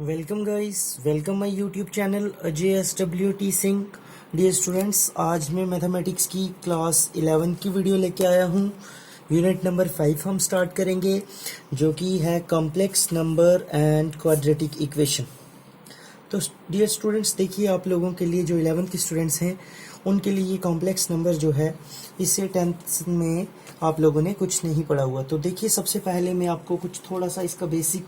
Welcome guys, welcome my YouTube channel Ajay SWT Singh. Dear students, आज मैं mathematics की class 11 की वीडियो लेके आया हूँ। यूनिट नंबर 5 हम स्टार्ट करेंगे, जो कि है complex number and quadratic equation. तो डियर स्टूडेंट्स, देखिए, आप लोगों के लिए जो 11th के स्टूडेंट्स हैं उनके लिए ये कॉम्प्लेक्स नंबर जो है, इससे 10th में आप लोगों ने कुछ नहीं पढ़ा हुआ। तो देखिए, सबसे पहले मैं आपको कुछ थोड़ा सा इसका बेसिक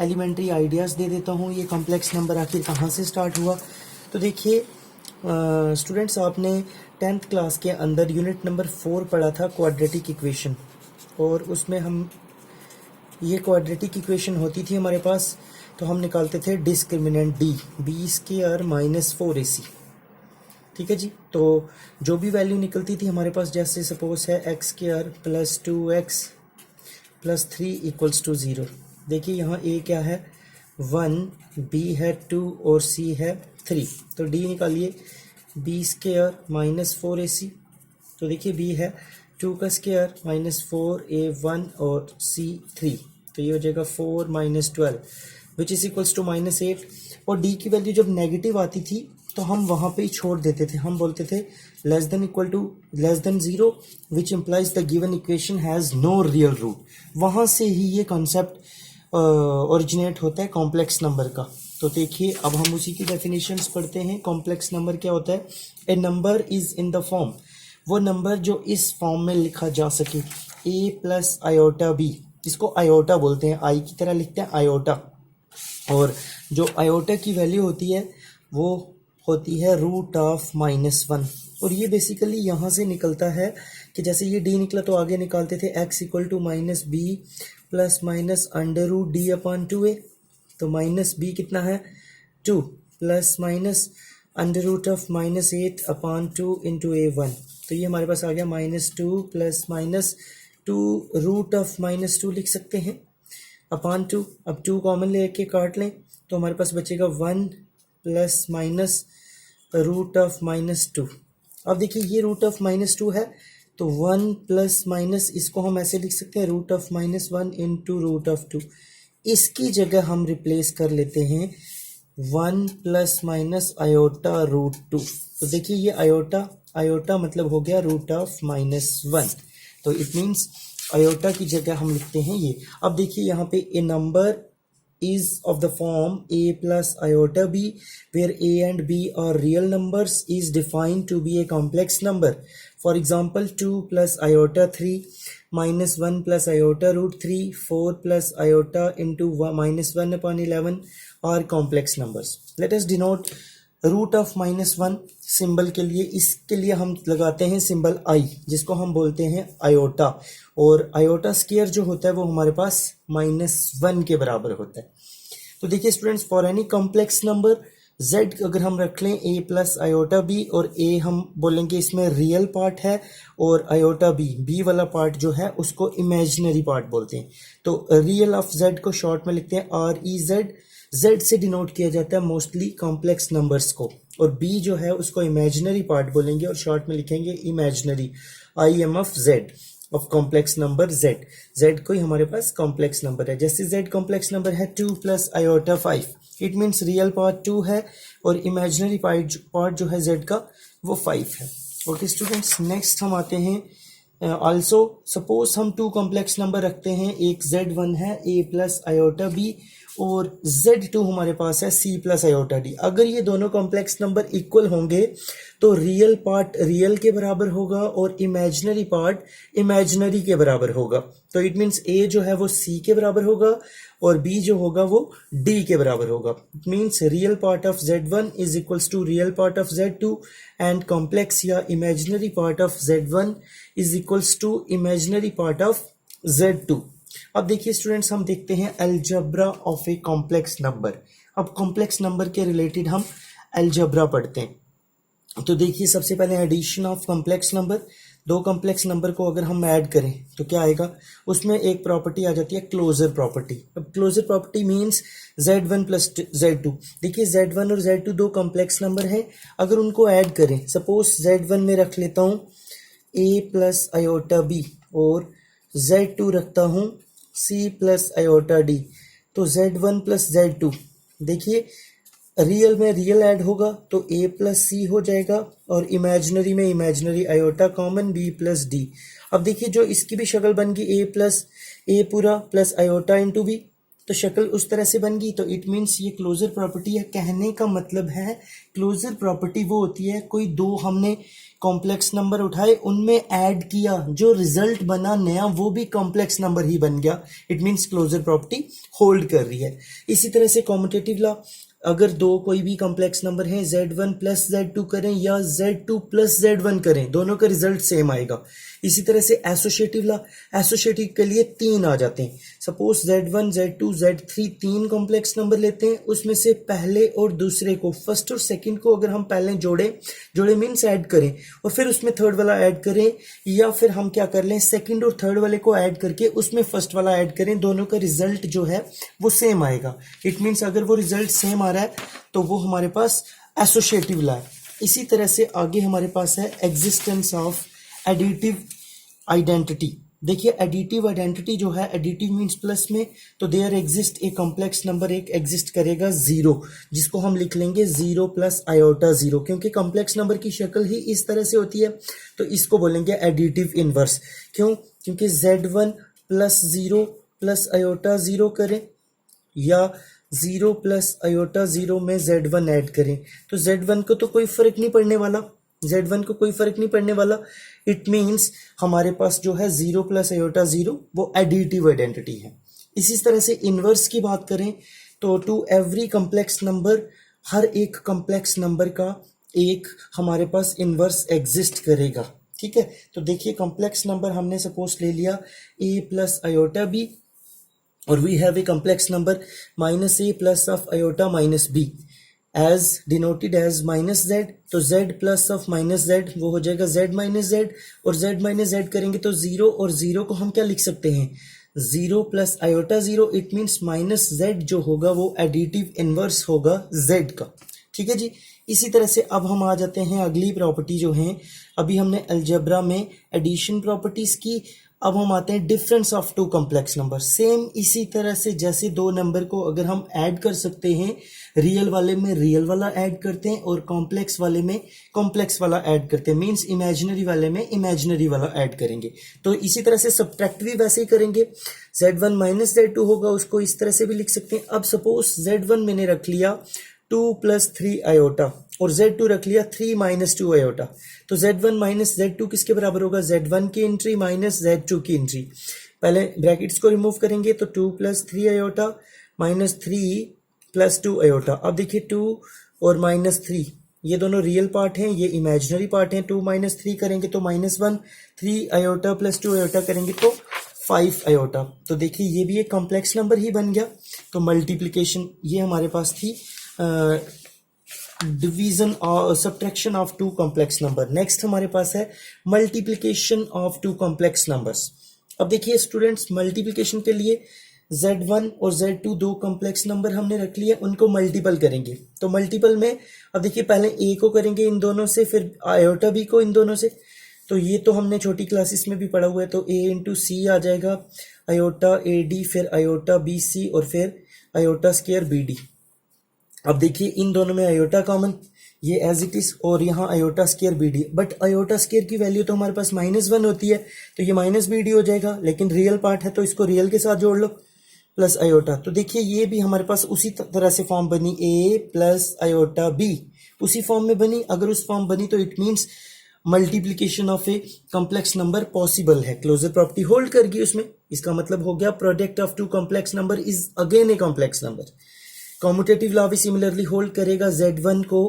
एलिमेंट्री आइडियाज़ दे देता हूँ। ये कॉम्प्लेक्स नंबर आखिर कहाँ से स्टार्ट हुआ। तो देखिए स्टूडेंट्स, आपने 10th क्लास के अंदर यूनिट नंबर 4 पढ़ा था, क्वाड्रेटिक इक्वेशन। और उसमें हम ये क्वाड्रेटिक इक्वेशन होती थी हमारे पास, तो हम निकालते थे डिस्क्रिमिनेंट डी, B² - 4AC। ठीक है जी। तो जो भी वैल्यू निकलती थी हमारे पास, जैसे सपोज है x² + 2x + 3 = 0। देखिए यहाँ a क्या है 1, b है 2 और c है 3। तो d निकालिए, B² - 4AC। तो देखिए b है 2 का स्क्वायर -4a1 और c 3। तो ये हो जाएगा 4 - 12 विच इज इक्वल्स टू -8। और d की वैल्यू जब नेगेटिव आती थी तो हम वहाँ पे ही छोड़ देते थे, हम बोलते थे <0 which implies the given equation has no real root. वहाँ से ही ये कॉन्सेप्ट ओरिजिनेट होता है कॉम्प्लेक्स नंबर का। तो देखिए, अब हम उसी की डेफिनेशंस पढ़ते हैं। कॉम्प्लेक्स नंबर क्या होता है? A number is in the form, वो नंबर जो इस फॉर्म में लिखा जा सके, a + आयोटा b, इसको आयोटा बोलते हैं, आई की तरह लिखते हैं आयोटा। और जो आयोटा की वैल्यू होती है वो होती है √(-1). और ये बेसिकली यहाँ से निकलता है कि जैसे ये d निकला तो आगे निकालते थे x = -b ± √d/2a। तो -b कितना है 2 ± √(-8/2 × a1। तो ये हमारे पास आ गया -2 ± 2 √(-2) लिख सकते हैं अपान 2। अब 2 कॉमन लेके काट लें तो हमारे पास बचेगा 1 ± √(-2). अब देखिए, ये √(-2) है तो 1 ± इसको हम ऐसे लिख सकते हैं √(-1) × √(2). इसकी जगह हम रिप्लेस कर लेते हैं 1 ± आयोटा √2। तो देखिए, ये आयोटा मतलब हो गया √(-1). तो इट मीन्स आयोटा की जगह हम लिखते हैं ये। अब देखिए यहाँ पे ए number is of the form a + iota b, where a and b are real numbers, is defined to be a complex number. For example, 2 + iota 3 -1 + iota √3, 4 + iota into -1/11 are complex numbers. Let us denote √(-1) symbol के लिए, इसके लिए हम लगाते हैं symbol i, जिसको हम बोलते हैं आयोटा। और आयोटा स्क्वायर जो होता है वो हमारे पास -1 के बराबर होता है। तो देखिए students, for any complex number z अगर हम रख लें a + आयोटा b, और a हम बोलेंगे इसमें रियल पार्ट है, और आयोटा b वाला पार्ट जो है उसको इमेजिनरी पार्ट बोलते हैं। तो रियल ऑफ z को शॉर्ट में लिखते हैं REZ। z से डिनोट किया जाता है मोस्टली कॉम्प्लेक्स नंबर्स को, और b जो है उसको इमेजिनरी पार्ट बोलेंगे और शॉर्ट में लिखेंगे imaginary, IM of z of complex number z कोई हमारे पास कॉम्प्लेक्स नंबर है। जैसे z कॉम्प्लेक्स नंबर है 2 + iota 5, it means real part 2 है और इमेजिनरी पार्ट जो है z का वो 5 है। ओके स्टूडेंट्स, नेक्स्ट हम आते हैं ऑल्सो सपोज हम 2 कॉम्प्लेक्स नंबर रखते हैं, एक z1 है a + आयोटा b, और z2 हमारे पास है c + आयोटा d। अगर ये दोनों कॉम्प्लेक्स नंबर इक्वल होंगे तो रियल पार्ट रियल के बराबर होगा और इमेजिनरी पार्ट इमेजिनरी के बराबर होगा। तो इट मीन्स a जो है वो c के बराबर होगा और b जो होगा वो d के बराबर होगा। It means real part of z1 is equals to real part of z2, and complex या imaginary part of z1 is equals to imaginary part of z2। अब देखिए स्टूडेंट्स, हम देखते हैं algebra of a complex number. अब complex number के related हम algebra पढ़ते हैं। तो देखिए, सबसे पहले addition of complex number. 2 complex number को अगर हम ऐड करें तो क्या आएगा, उसमें एक प्रॉपर्टी आ जाती है क्लोजर प्रॉपर्टी। अब closure property means z1 + z2। देखिए, z1 और z2 2 कॉम्प्लेक्स नंबर हैं, अगर उनको ऐड करें, सपोज z1 में रख लेता हूँ a + आयोटा b और z2 रखता हूँ c + आयोटा d। तो z1 + z2 देखिए रियल में रियल ऐड होगा तो a प्लस सी हो जाएगा, और इमेजिनरी में imaginary iota common b plus D. अब देखिए जो इसकी भी शक्ल बन गई a प्लस a पूरा प्लस आयोटा इंटू b, तो शक्ल उस तरह से बन गई। तो इट मीन्स ये क्लोजर प्रॉपर्टी है। कहने का मतलब है क्लोजर प्रॉपर्टी वो होती है कोई दो हमने कॉम्प्लेक्स नंबर उठाए, उनमें ऐड किया, जो रिजल्ट बना नया वो भी कॉम्प्लेक्स नंबर ही बन गया। It means closure property hold कर रही है। इसी तरह से कॉम्यूटेटिव लॉ, अगर दो कोई भी कॉम्प्लेक्स नंबर हैं z1 प्लस z2 करें या z2 प्लस z1 करें, दोनों का रिजल्ट सेम आएगा। इसी तरह से एसोसिएटिव लॉ, एसोसिएटिव के लिए तीन आ जाते हैं। सपोज z1 z2 z3 तीन कॉम्प्लेक्स नंबर लेते हैं, उसमें से पहले और दूसरे को, फर्स्ट और सेकंड को अगर हम पहले जोड़े मीन्स ऐड करें और फिर उसमें थर्ड वाला ऐड करें, या फिर हम क्या कर लें सेकंड और थर्ड वाले को ऐड करके उसमें फर्स्ट वाला ऐड करें, दोनों का रिजल्ट जो है वो सेम आएगा। इट मीन्स अगर वो रिजल्ट सेम आ रहा है तो वो हमारे पास एसोसिएटिव लॉ है। इसी तरह से आगे हमारे पास है एग्जिस्टेंस ऑफ एडिटिव आइडेंटिटी। देखिए एडिटिव आइडेंटिटी जो है, एडिटिव मीन्स प्लस में, तो there exist a complex number एक एग्जिस्ट करेगा जीरो, जिसको हम लिख लेंगे जीरो प्लस आयोटा जीरो, क्योंकि कॉम्प्लेक्स नंबर की शक्ल ही इस तरह से होती है, तो इसको बोलेंगे एडिटिव इनवर्स। क्यों? क्योंकि z1 plus zero plus iota zero करें या जीरो प्लस आयोटा जीरो में z1 ऐड करें, तो z1 को तो कोई फर्क नहीं पड़ने वाला, z1 को कोई फर्क नहीं पड़ने वाला। इट मीन्स हमारे पास जो है जीरो प्लस आयोटा जीरो वो एडिटिव आइडेंटिटी है। इसी तरह से इनवर्स की बात करें तो टू एवरी कॉम्प्लेक्स नंबर, हर एक कॉम्प्लेक्स नंबर का एक हमारे पास इनवर्स एग्जिस्ट करेगा। ठीक है, तो देखिए कॉम्प्लेक्स नंबर हमने सपोज ले लिया a प्लस आयोटा b, और we have a complex number minus a plus of iota minus b as denoted as minus z, तो z plus of minus z वो हो जाएगा z माइनस z, और z minus z करेंगे तो zero, और zero को हम क्या लिख सकते हैं zero plus iota zero. It means minus z जो होगा वो एडिटिव इनवर्स होगा z का। ठीक है जी। इसी तरह से अब हम आ जाते हैं अगली प्रॉपर्टी जो है, अभी हमने अलजेब्रा में एडिशन प्रॉपर्टीज की, अब हम आते हैं difference of two complex number. Same इसी तरह से जैसे दो नंबर को अगर हम ऐड कर सकते हैं, रियल वाले में रियल वाला ऐड करते हैं और कॉम्प्लेक्स वाले में कॉम्प्लेक्स वाला ऐड करते हैं, मींस इमेजिनरी वाले में इमेजिनरी वाला ऐड करेंगे। तो इसी तरह से सब्ट्रैक्ट भी वैसे ही करेंगे। z1 माइनस z2 होगा, उसको इस तरह से भी लिख सकते हैं। अब सपोज z1 मैंने रख लिया 2 प्लस 3 आयोटा और z2 रख लिया 3 माइनस 2 आयोटा, तो z1 माइनस z2 किसके बराबर होगा z1 की एंट्री माइनस z2 की एंट्री। पहले ब्रैकेट्स को रिमूव करेंगे तो 2 plus 3 iota minus 3 plus 2 iota. अब देखिए 2 और माइनस 3 ये दोनों रियल पार्ट हैं, ये इमेजिनरी पार्ट हैं। 2 माइनस 3 करेंगे तो माइनस 1, 3 आयोटा प्लस 2 आयोटा करेंगे तो 5 आयोटा। तो देखिए ये भी एक कॉम्प्लेक्स नंबर ही बन गया। तो मल्टीप्लिकेशन ये हमारे पास थी डिवीजन और subtraction of two complex number. Next हमारे पास है multiplication of two complex numbers. अब देखिए स्टूडेंट्स, मल्टीप्लिकेशन के लिए z1 और z2 दो कॉम्प्लेक्स नंबर हमने रख लिए, उनको मल्टीपल करेंगे। तो मल्टीपल में अब देखिए पहले a को करेंगे इन दोनों से, फिर आयोटा b को इन दोनों से। तो ये तो हमने छोटी क्लासेस में भी पढ़ा हुआ है। तो a इंटू सी आ जाएगा, आयोटा AD, फिर आयोटा BC और फिर आयोटा स्क्वायर BD। अब देखिए इन दोनों में आयोटा कॉमन, ये एज इट इज, और यहाँ iota square BD। But iota square की वैल्यू तो हमारे पास -1 होती है, तो ये माइनस BD हो जाएगा, लेकिन रियल पार्ट है तो इसको रियल के साथ जोड़ लो प्लस आयोटा। तो देखिए ये भी हमारे पास उसी तरह से फॉर्म बनी, a प्लस आयोटा b उसी फॉर्म में बनी। अगर उस फॉर्म बनी तो it means multiplication of a complex number possible है, क्लोजर प्रॉपर्टी होल्ड करगी उसमें। इसका मतलब हो गया product of two complex number is again a complex number. Commutative law भी सिमिलरली होल्ड करेगा, z1 को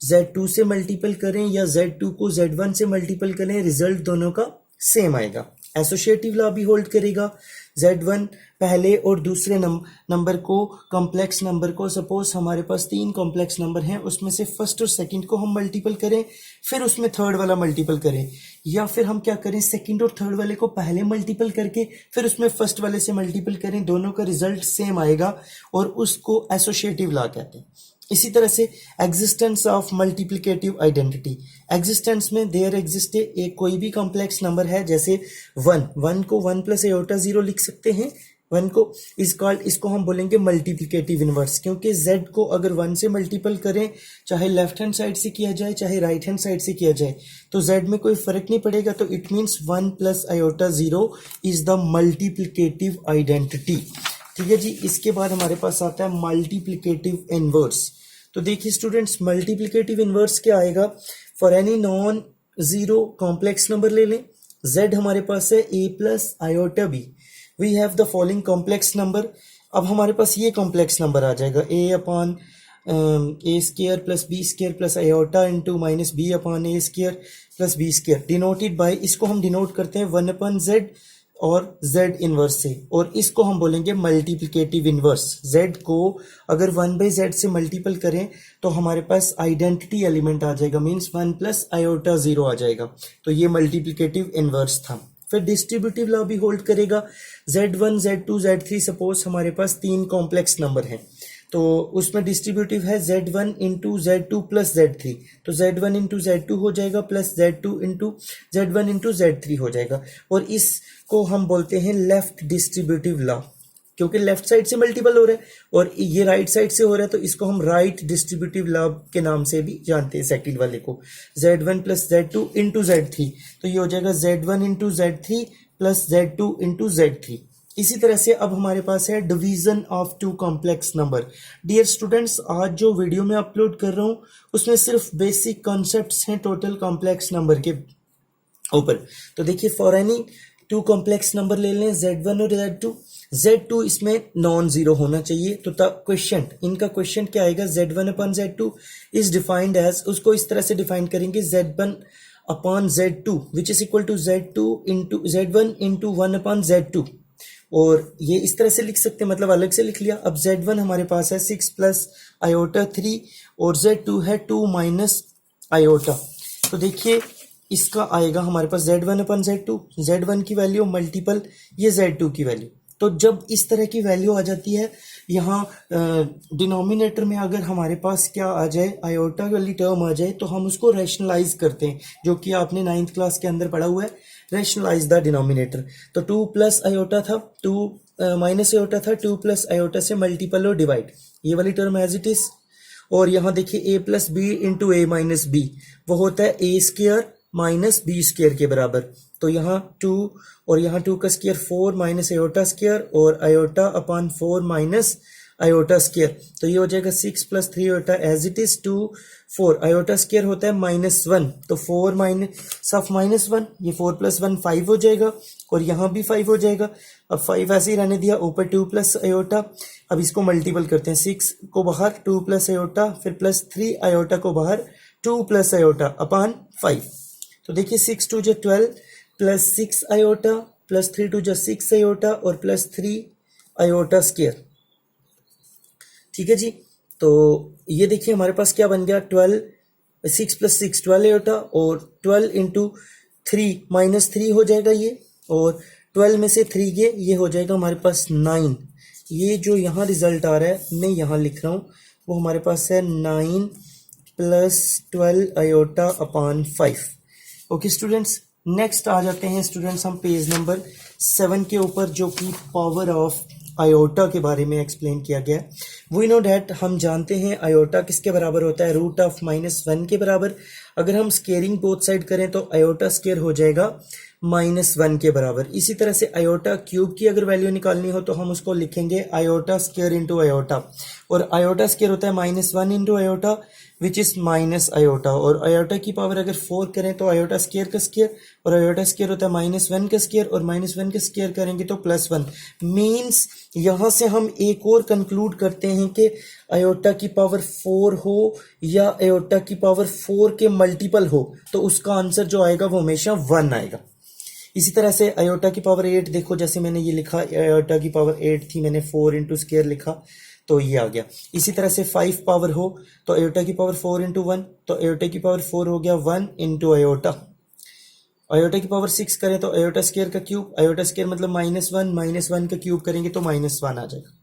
z2 से मल्टीपल करें या z2 को z1 से मल्टीपल करें, रिजल्ट दोनों का सेम आएगा। एसोसिएटिव लॉ भी होल्ड करेगा, z1 पहले और दूसरे नंबर को, कॉम्प्लेक्स नंबर को, सपोज हमारे पास 3 कॉम्प्लेक्स नंबर हैं, उसमें से फर्स्ट और सेकंड को हम मल्टीपल करें, फिर उसमें थर्ड वाला मल्टीपल करें, या फिर हम क्या करें सेकंड और थर्ड वाले को पहले मल्टीपल करके फिर उसमें फर्स्ट वाले से मल्टीपल करें, दोनों का रिजल्ट सेम आएगा और उसको एसोसिएटिव लॉ कहते हैं। इसी तरह से existence of multiplicative identity, existence में देयर एग्जिस्ट एक कोई भी कॉम्प्लेक्स नंबर है, जैसे 1 को 1 प्लस आयोटा 0 लिख सकते हैं, वन को इज कॉल्ड, इसको हम बोलेंगे मल्टीप्लिकेटिव इनवर्स, क्योंकि z को अगर 1 से मल्टीपल करें, चाहे लेफ्ट हैंड साइड से किया जाए चाहे राइट हैंड साइड से किया जाए, तो z में कोई फर्क नहीं पड़ेगा। तो it means 1 plus iota 0 is the multiplicative identity. ठीक है जी। इसके बाद हमारे पास आता है मल्टीप्लिकेटिव इनवर्स। तो देखिए स्टूडेंट्स, मल्टीप्लिकेटिव इनवर्स क्या आएगा, for any non zero complex number ले लें, z हमारे पास है a plus iota b, we have the following complex number. अब हमारे पास ये कॉम्प्लेक्स नंबर आ जाएगा a upon A square plus B square plus iota into minus B upon A square plus B square, denoted by, इसको हम denote करते हैं 1 अपॉन जेड और z इनवर्स से, और इसको हम बोलेंगे मल्टीप्लिकेटिव इनवर्स। z को अगर 1 बाई जेड से मल्टीपल करें तो हमारे पास आइडेंटिटी एलिमेंट आ जाएगा, मीन्स 1 प्लस आयोटा 0 आ जाएगा। तो ये मल्टीप्लिकेटिव इनवर्स था। फिर डिस्ट्रीब्यूटिव लॉ भी होल्ड करेगा, z1 z2 z3, सपोज हमारे पास 3 कॉम्प्लेक्स नंबर हैं, तो उसमें डिस्ट्रीब्यूटिव है z1 into z2 plus z3, तो z1 इंटू z2 हो जाएगा plus z2 into z1 into z3 हो जाएगा, और इसको हम बोलते हैं लेफ्ट डिस्ट्रीब्यूटिव लॉ, क्योंकि लेफ्ट साइड से मल्टीपल हो रहा है और ये राइट साइड से हो रहा है, तो इसको हम राइट डिस्ट्रीब्यूटिव लॉ के नाम से भी जानते हैं। सेकंड वाले को z1 plus z2 into z3, तो ये हो जाएगा z1 into z3 plus z2 into z3। इसी तरह से अब हमारे पास है division of two complex number. Dear students, आज जो वीडियो मैं अपलोड कर रहा हूँ उसमें सिर्फ बेसिक कॉन्सेप्ट्स हैं टोटल कॉम्प्लेक्स नंबर के ऊपर। तो देखिए, for any two complex number ले लें z1 और z2 इसमें नॉन जीरो होना चाहिए। तो क्वेश्चन, इनका क्वेश्चन क्या आएगा, z1 upon z2 is defined as, उसको इस तरह से डिफाइन करेंगे, z1 upon z2 which is equal to z1 into 1 upon z2, और ये इस तरह से लिख सकते हैं, मतलब अलग से लिख लिया। अब z1 हमारे पास है 6 प्लस आयोटा 3 और z2 है 2 माइनस आयोटा। तो देखिए इसका आएगा हमारे पास z1 अपन z2, z1 की वैल्यू मल्टीपल ये z2 की वैल्यू। तो जब इस तरह की वैल्यू आ जाती है यहाँ डिनोमिनेटर में, अगर हमारे पास क्या आ जाए, आयोटा वाली टर्म आ जाए, तो हम उसको रैशनलाइज करते हैं, जो कि आपने 9th क्लास के अंदर पढ़ा हुआ है, रैशनलाइज द डिनोमिनेटर। तो 2 प्लस आयोटा था, 2 माइनस आयोटा था, 2 प्लस आयोटा से मल्टीपल और डिवाइड, ये वाली टर्म एज इट इज। और यहाँ देखिए a plus B into A minus B, वो होता है A square minus B square के बराबर। तो यहाँ 2 और यहाँ 2 का स्केयर 4 माइनस आयोटा स्केयर और आयोटा अपॉन 4 माइनस आयोटा स्केयर, तो ये हो जाएगा 6 plus 3 iota as it is 2 4, iota square होता है -1, तो 4 माइनस ऑफ -1, ये 4 प्लस 1 5 हो जाएगा, और यहाँ भी 5 हो जाएगा। अब 5 ऐसे ही रहने दिया, ऊपर 2 प्लस आयोटा, अब इसको मल्टीपल करते हैं, 6 को बाहर 2 प्लस आयोटा, फिर प्लस 3 आयोटा को बाहर 2 प्लस आयोटा अपॉन 5। तो देखिए 6 2 जो 12 प्लस 6 आयोटा प्लस 3 2 जो 6 आयोटा और प्लस 3 आयोटा स्केयर। ठीक है जी। तो ये देखिए हमारे पास क्या बन गया, 12 6 प्लस 6 12 आयोटा, और 12 इंटू 3 माइनस 3 हो जाएगा ये, और 12 में से 3 ये हो जाएगा हमारे पास 9। ये जो यहाँ रिजल्ट आ रहा है मैं यहाँ लिख रहा हूँ, वो हमारे पास है 9 plus 12 iota upon 5। Okay students, next आ जाते हैं स्टूडेंट्स हम पेज नंबर 7 के ऊपर, जो कि पावर ऑफ आयोटा के बारे में एक्सप्लेन किया गया है। वी नो डैट, हम जानते हैं आयोटा किसके बराबर होता है, रूट ऑफ -1 के बराबर। अगर हम स्केयरिंग बोथ साइड करें तो आयोटा स्केयर हो जाएगा -1 के बराबर। इसी तरह से आयोटा क्यूब की अगर वैल्यू निकालनी हो तो हम उसको लिखेंगे आयोटा स्केयर इंटू आयोटा, और आयोटा स्केयर होता है -1 into iota which is minus iota, और आयोटा की पावर अगर 4 करें तो आयोटा स्केयर का स्केयर, और आयोटा स्केयर होता है -1 का स्केयर, और -1 का स्केयर करेंगे तो +1। मीन्स यहाँ से हम एक और कंक्लूड करते हैं कि आयोटा की पावर 4 हो या आयोटा की पावर 4 के मल्टीपल हो, तो उसका आंसर जो आएगा वो हमेशा 1 आएगा। इसी तरह से आयोटा की पावर 8, देखो जैसे मैंने ये लिखा, आयोटा की पावर 8 थी, मैंने 4 इंटू स्केयर लिखा तो ये आ गया। इसी तरह से 5 पावर हो तो आयोटा की पावर 4 इंटू 1, तो आयोटा की पावर 4 हो गया 1 इंटू आयोटा। आयोटा की पावर 6 करें तो आयोटा स्केयर का क्यूब, आयोटा स्केयर मतलब -1 का क्यूब करेंगे तो -1 आ जाएगा।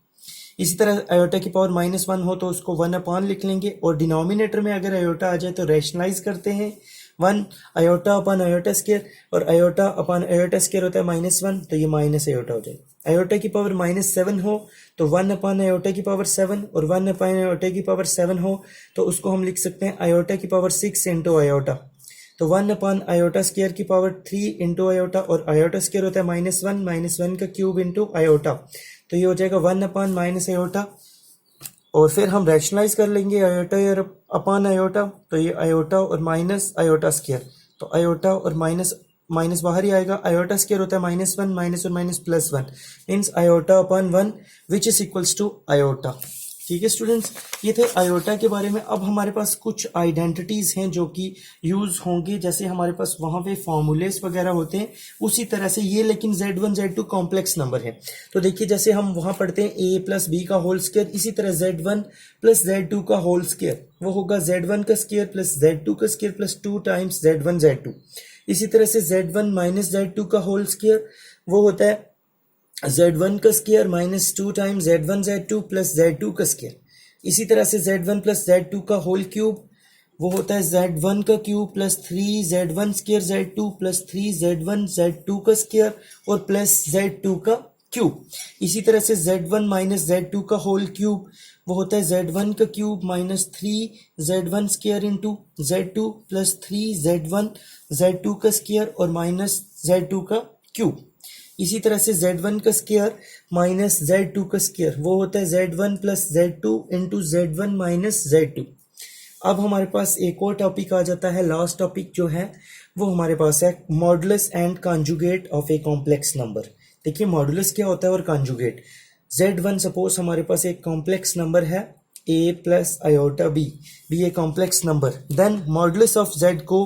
इसी तरह आयोटा की पावर -1 हो तो उसको 1 अपॉन लिख लेंगे, और डिनोमिनेटर में अगर आयोटा आ जाए तो रैशनलाइज करते हैं, 1 आयोटा अपॉन आयोटा स्केयर, और आयोटा अपॉन आयोटा स्केयर होता है -1, तो ये माइनस आयोटा हो जाएगा। आयोटा की पावर -7 हो तो 1 अपान आयोटा की पावर 7, और 1 अपान आयोटा की पावर 7 हो तो उसको हम लिख सकते हैं आयोटा की पावर 6 इंटू आयोटा। तो 1 अपान आयोटा स्क्वायर की पावर 3 इंटू आयोटा, और आयोटा स्क्वायर होता है -1 का क्यूब इंटू आयोटा, तो ये हो जाएगा 1 अपान माइनस आयोटा। और फिर हम रैशनलाइज कर लेंगे आयोटा और अपान आयोटा, तो ये आयोटा और माइनस आयोटा स्क्वायर, तो आयोटा और माइनस माइनस बाहर ही आएगा, आयोटा स्क्वायर होता है -1 माइनस और minus +1 means iota upon 1 which is equals to iota. ठीक है स्टूडेंट्स, ये थे आयोटा के बारे में। अब हमारे पास कुछ आइडेंटिटीज हैं जो कि यूज होंगे, जैसे हमारे पास वहां पे फॉर्मूलेस वगैरह होते हैं उसी तरह से ये, लेकिन Z1 Z2 कॉम्प्लेक्स नंबर है। तो देखिए जैसे हम वहां पढ़ते हैं a प्लस बी का होल स्क्वायर, इसी तरह Z1 प्लस Z2 का होल स्क्वायर वो होगा Z1 का स्क्वायर प्लस Z2 का square plus 2 times Z1 Z2। इसी तरह से Z1 माइनस Z2 का होल स्क्वायर वो होता है Z1 का square minus 2 times Z1 Z2 plus Z2 का स्क्वायर। इसी तरह से Z1 प्लस Z2 का होल क्यूब वो होता है Z1 का cube plus 3 Z1 square Z2 plus 3 Z1 Z2 का स्क्वायर और प्लस Z2 का क्यूब। इसी तरह से Z1 माइनस Z2 का होल क्यूब वो होता है Z1 का cube minus 3 Z1 square into Z2 plus 3 Z1 Z2 का स्क्वायर और माइनस Z2 का क्यूब। इसी तरह से Z1 का स्क्वायर माइनस Z2 का स्क्वायर वो होता है Z1 plus Z2 into Z1 minus Z2। अब हमारे पास एक और टॉपिक आ जाता है, लास्ट टॉपिक जो है वो हमारे पास है modulus and conjugate of a complex number. देखिए मॉडुलस क्या होता है और कॉन्जुगेट। Z1 सपोज हमारे पास एक कॉम्प्लेक्स नंबर है a प्लस आयोटा b, ये complex number, then modulus of z को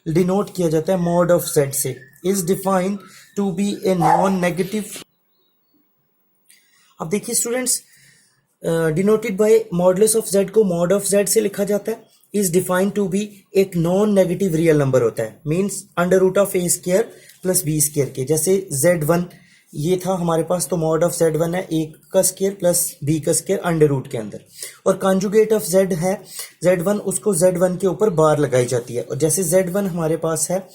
डिनोट किया जाता है मॉड ऑफ z से, is defined to be a non negative. अब देखिए students, denoted by modulus of z को मॉड ऑफ z से लिखा जाता है, इज डिफाइंड टू बी एक नॉन नेगेटिव रियल नंबर होता है, means under root of a square plus b square के। जैसे Z1 ये था हमारे पास, तो मॉड ऑफ Z1 है a का स्क्वायर प्लस b का स्क्वायर अंडर रूट के अंदर, और कॉन्जुगेट ऑफ z है Z1, उसको Z1 के ऊपर बार लगाई जाती है। और जैसे Z1 हमारे पास है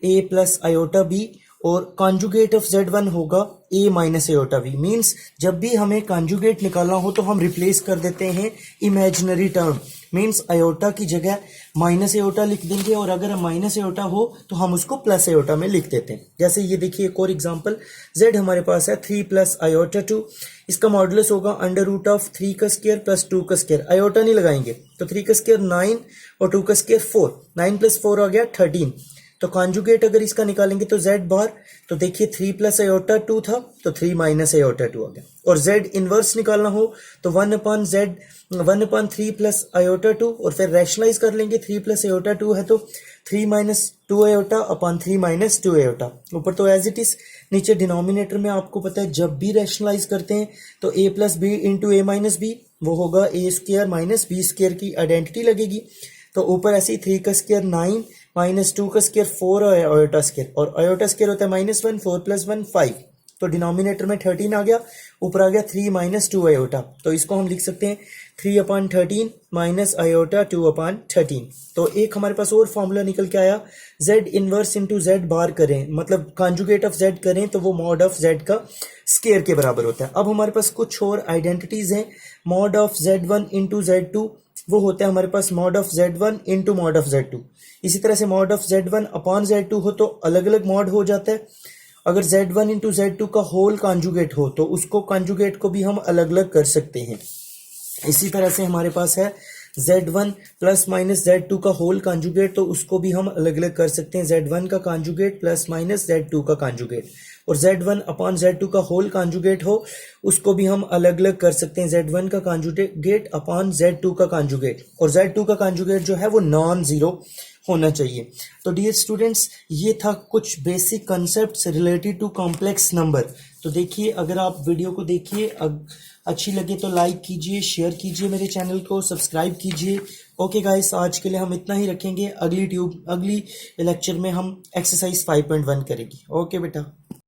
a प्लस आयोटा b, और कॉन्जुगेट ऑफ Z1 होगा a minus iota b, means जब भी हमें कॉन्जुगेट निकालना हो तो हम रिप्लेस कर देते हैं इमेजिनरी टर्म, मीन्स आयोटा की जगह माइनस आयोटा लिख देंगे, और अगर माइनस आयोटा हो तो हम उसको प्लस आयोटा में लिख देते हैं। जैसे ये देखिए एक और एग्जांपल, z हमारे पास है 3 प्लस आयोटा 2, इसका मॉडुलस होगा अंडर रूट ऑफ 3 का स्क्वायर प्लस 2 का स्क्वायर, आयोटा नहीं लगाएंगे तो 3 का स्क्वायर 9 और 2 का स्क्वायर 4, 9 प्लस 4 आ गया 13। तो कॉन्जुगेट अगर इसका निकालेंगे तो z बार, तो देखिए 3 प्लस आयोटा 2 था तो 3 माइनस आयोटा 2 आ गया, और z इनवर्स निकालना हो तो 1 अपान 3 प्लस आयोटा 2, और फिर रैशनलाइज कर लेंगे, 3 प्लस आयोटा 2 है तो 3 माइनस 2 आयोटा अपान 3 माइनस 2 आयोटा, ऊपर तो एज इट इज, नीचे डिनोमिनेटर में आपको पता है जब भी रैशनलाइज करते हैं तो a plus B into A minus B वो होगा a square minus B square की आइडेंटिटी लगेगी। तो ऊपर ऐसे ही 3 का स्क्वायर 9 माइनस 2 का स्क्वायर 4 और आयोटा स्क्वायर, और आयोटा स्क्वायर होता है -1, 4 प्लस 1 5, तो डिनोमिनेटर में 13 आ गया, ऊपर आ गया 3 माइनस 2 आयोटा, तो इसको हम लिख सकते हैं 3 अपान 13 माइनस आयोटा 2 अपान 13। तो एक हमारे पास और फॉर्मूला निकल के आया, z इनवर्स इंटू z बार करें, मतलब कॉन्जुगेट ऑफ z करें तो वो मॉड ऑफ z का स्क्वायर के बराबर होता है। अब हमारे पास कुछ और आइडेंटिटीज हैं, mod of Z1 into Z2 वो होता है हमारे पास mod of Z1 into mod of Z2। इसी तरह से mod of Z1 upon Z2 हो तो अलग अलग मॉड हो जाता है, अगर Z1 इंटू Z2 का होल कॉन्जुगेट हो तो उसको कॉन्जुगेट को भी हम अलग अलग कर सकते हैं। इसी तरह से हमारे पास है Z1 प्लस माइनस Z2 का होल कॉन्जुगेट, तो उसको भी हम अलग अलग कर सकते हैं, Z1 का कॉन्जुगेट प्लस माइनस Z2 का कॉन्जुगेट, और Z1 अपॉन Z2 का होल कॉन्जुगेट हो उसको भी हम अलग अलग कर सकते हैं, Z1 का कॉन्जुगेट अपॉन Z2 का कॉन्जुगेट, और Z2 का कॉन्जुगेट जो है वो नॉन जीरो होना चाहिए। तो डियर स्टूडेंट्स, ये था कुछ basic concepts related to complex number. तो देखिए, अगर आप वीडियो को देखिए, अच्छी लगे तो लाइक कीजिए, शेयर कीजिए, मेरे चैनल को सब्सक्राइब कीजिए। ओके गाइस, आज के लिए हम इतना ही रखेंगे, अगली लेक्चर में हम एक्सरसाइज 5.1 करेंगे। ओके बेटा।